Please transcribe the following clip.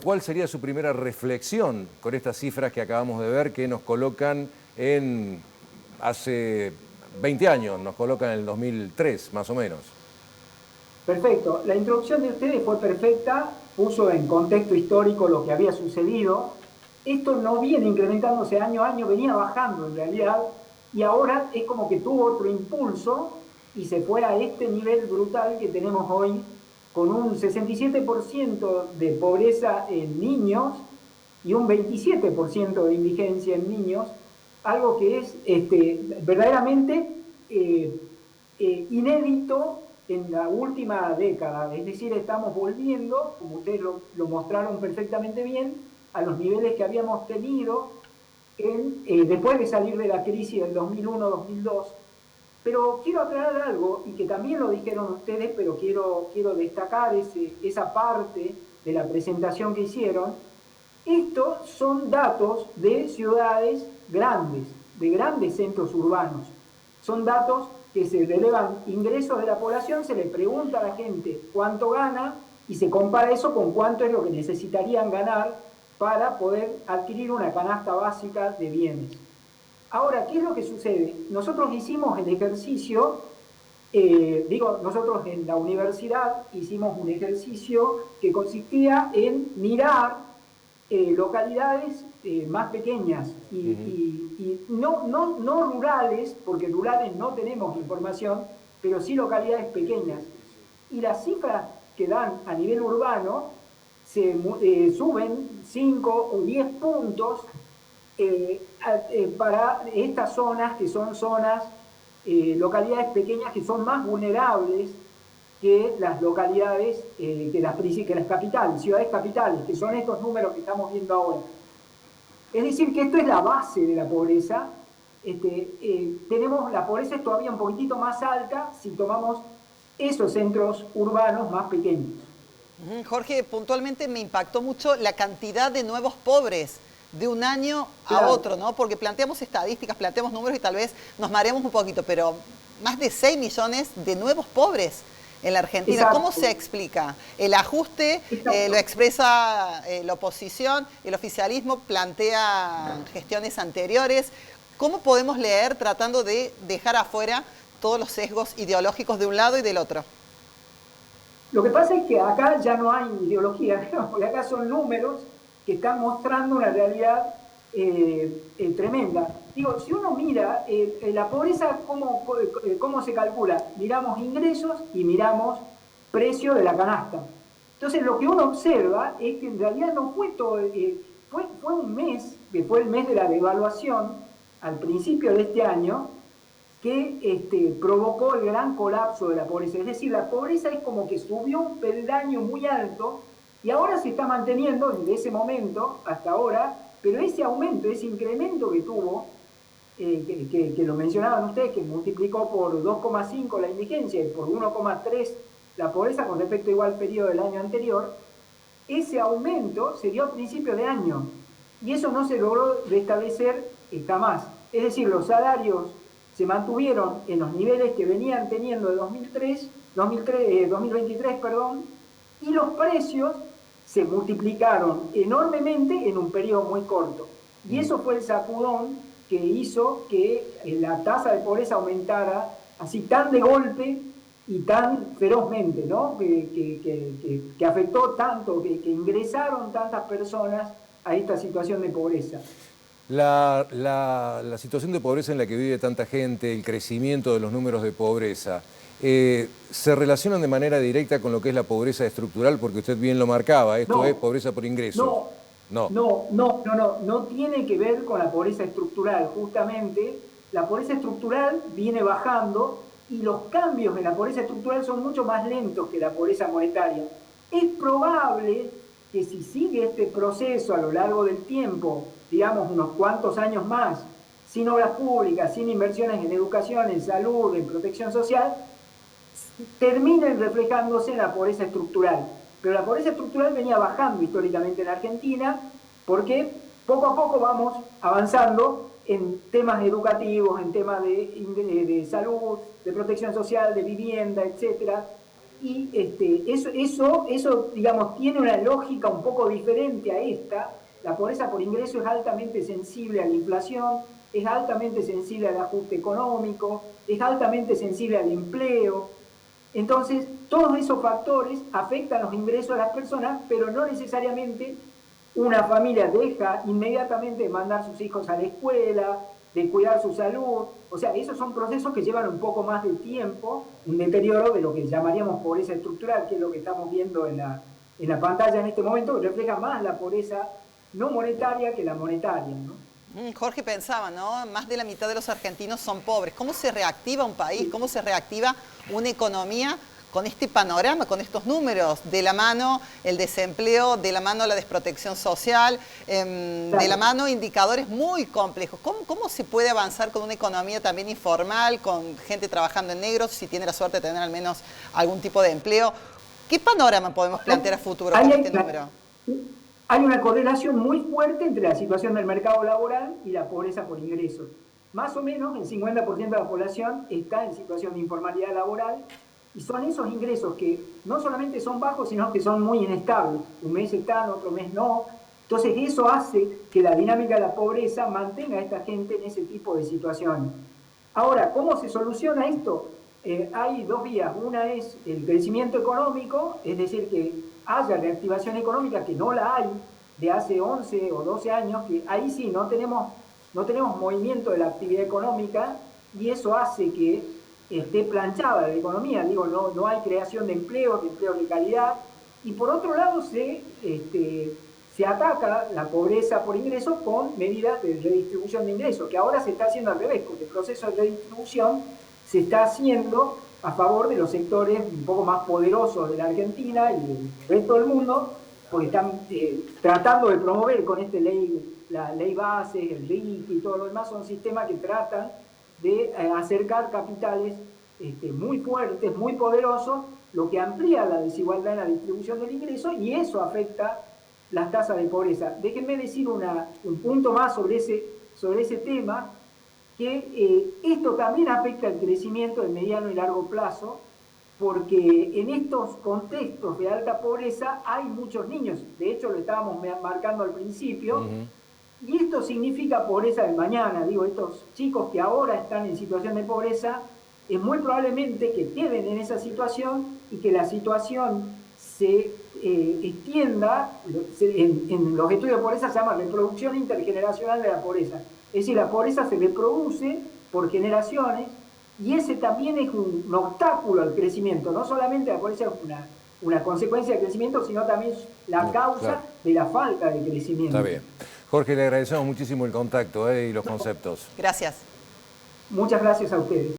¿cuál sería su primera reflexión con estas cifras que acabamos de ver que nos colocan en hace 20 años, nos colocan en el 2003 más o menos? Perfecto. La introducción de ustedes fue perfecta, puso en contexto histórico lo que había sucedido. Esto no viene incrementándose año a año, venía bajando en realidad, y ahora es como que tuvo otro impulso y se fue a este nivel brutal que tenemos hoy, con un 67% de pobreza en niños y un 27% de indigencia en niños, algo que es verdaderamente inédito en la última década. Es decir, estamos volviendo, como ustedes lo mostraron perfectamente bien, a los niveles que habíamos tenido después de salir de la crisis del 2001-2002. Pero quiero aclarar algo, y que también lo dijeron ustedes, pero quiero destacar esa parte de la presentación que hicieron. Estos son datos de ciudades grandes, de grandes centros urbanos. Son datos que se relevan ingresos de la población, se le pregunta a la gente cuánto gana y se compara eso con cuánto es lo que necesitarían ganar para poder adquirir una canasta básica de bienes. Ahora, ¿qué es lo que sucede? Nosotros hicimos el ejercicio, nosotros en la universidad hicimos un ejercicio que consistía en mirar localidades más pequeñas y no rurales, porque rurales no tenemos información, pero sí localidades pequeñas. Y las cifras que dan a nivel urbano suben 5 o 10 puntos para estas zonas que son zonas, localidades pequeñas que son más vulnerables que las localidades, que las capitales, ciudades capitales, que son estos números que estamos viendo ahora. Es decir, que esto es la base de la pobreza. La pobreza es todavía un poquitito más alta si tomamos esos centros urbanos más pequeños. Jorge, puntualmente me impactó mucho la cantidad de nuevos pobres de un año a Claro. otro, ¿no? Porque planteamos estadísticas, planteamos números y tal vez nos mareamos un poquito, pero más de 6 millones de nuevos pobres en la Argentina. Exacto. ¿Cómo se explica? El ajuste lo expresa la oposición, el oficialismo plantea gestiones anteriores. ¿Cómo podemos leer tratando de dejar afuera todos los sesgos ideológicos de un lado y del otro? Lo que pasa es que acá ya no hay ideología, porque acá son números que están mostrando una realidad tremenda. Digo, si uno mira la pobreza, ¿cómo se calcula? Miramos ingresos y miramos precio de la canasta. Entonces, lo que uno observa es que en realidad no fue todo, fue un mes, que fue el mes de la devaluación, al principio de este año, que provocó el gran colapso de la pobreza. Es decir, la pobreza es como que subió un peldaño muy alto y ahora se está manteniendo desde ese momento hasta ahora, pero ese aumento, ese incremento que tuvo, que lo mencionaban ustedes, que multiplicó por 2,5 la indigencia y por 1,3 la pobreza con respecto igual periodo del año anterior, ese aumento se dio a principios de año y eso no se logró restablecer jamás. Es decir, los salarios se mantuvieron en los niveles que venían teniendo de 2023, perdón, y los precios se multiplicaron enormemente en un periodo muy corto. Y eso fue el sacudón que hizo que la tasa de pobreza aumentara así tan de golpe y tan ferozmente, ¿no? Que afectó tanto, que ingresaron tantas personas a esta situación de pobreza. La situación de pobreza en la que vive tanta gente, el crecimiento de los números de pobreza, ¿se relacionan de manera directa con lo que es la pobreza estructural? Porque usted bien lo marcaba, esto es pobreza por ingresos. No tiene que ver con la pobreza estructural. Justamente, la pobreza estructural viene bajando y los cambios en la pobreza estructural son mucho más lentos que la pobreza monetaria. Es probable que si sigue este proceso a lo largo del tiempo, digamos unos cuantos años más, sin obras públicas, sin inversiones en educación, en salud, en protección social, terminen reflejándose en la pobreza estructural. Pero la pobreza estructural venía bajando históricamente en Argentina porque poco a poco vamos avanzando en temas educativos, en temas de salud, de protección social, de vivienda, etc. Y eso, digamos, tiene una lógica un poco diferente a esta. La pobreza por ingreso es altamente sensible a la inflación, es altamente sensible al ajuste económico, es altamente sensible al empleo. Entonces, todos esos factores afectan los ingresos de las personas, pero no necesariamente una familia deja inmediatamente de mandar a sus hijos a la escuela, de cuidar su salud. O sea, esos son procesos que llevan un poco más de tiempo, un deterioro de lo que llamaríamos pobreza estructural, que es lo que estamos viendo en la pantalla en este momento, que refleja más la pobreza no monetaria que la monetaria, ¿no? Jorge pensaba, ¿no? Más de la mitad de los argentinos son pobres. ¿Cómo se reactiva un país? ¿Cómo se reactiva una economía con este panorama, con estos números? De la mano el desempleo, de la mano la desprotección social, de la mano indicadores muy complejos. ¿Cómo se puede avanzar con una economía también informal, con gente trabajando en negro, si tiene la suerte de tener al menos algún tipo de empleo? ¿Qué panorama podemos plantear a futuro con este número? Hay una correlación muy fuerte entre la situación del mercado laboral y la pobreza por ingresos. Más o menos el 50% de la población está en situación de informalidad laboral y son esos ingresos que no solamente son bajos, sino que son muy inestables. Un mes están, otro mes no. Entonces eso hace que la dinámica de la pobreza mantenga a esta gente en ese tipo de situaciones. Ahora, ¿cómo se soluciona esto? Hay dos vías. Una es el crecimiento económico, es decir, que haya reactivación económica, que no la hay de hace 11 o 12 años, que ahí sí no tenemos movimiento de la actividad económica y eso hace que esté planchada la economía. Digo, no hay creación de empleos de calidad. Y por otro lado se ataca la pobreza por ingresos con medidas de redistribución de ingresos, que ahora se está haciendo al revés, porque el proceso de redistribución se está haciendo a favor de los sectores un poco más poderosos de la Argentina y del resto del mundo, porque están tratando de promover con la ley base, el RIC y todo lo demás, son sistemas que tratan de acercar capitales muy fuertes, muy poderosos, lo que amplía la desigualdad en la distribución del ingreso y eso afecta las tasas de pobreza. Déjenme decir un punto más sobre ese tema, que esto también afecta el crecimiento de mediano y largo plazo, porque en estos contextos de alta pobreza hay muchos niños, de hecho lo estábamos marcando al principio, y esto significa pobreza del mañana. Digo, estos chicos que ahora están en situación de pobreza, es muy probablemente que queden en esa situación y que la situación se extienda, en los estudios de pobreza se llama reproducción intergeneracional de la pobreza. Es decir, la pobreza se reproduce por generaciones y ese también es un obstáculo al crecimiento. No solamente la pobreza es una consecuencia del crecimiento, sino también la causa de la falta de crecimiento. Está bien. Jorge, le agradecemos muchísimo el contacto y los conceptos. Gracias. Muchas gracias a ustedes.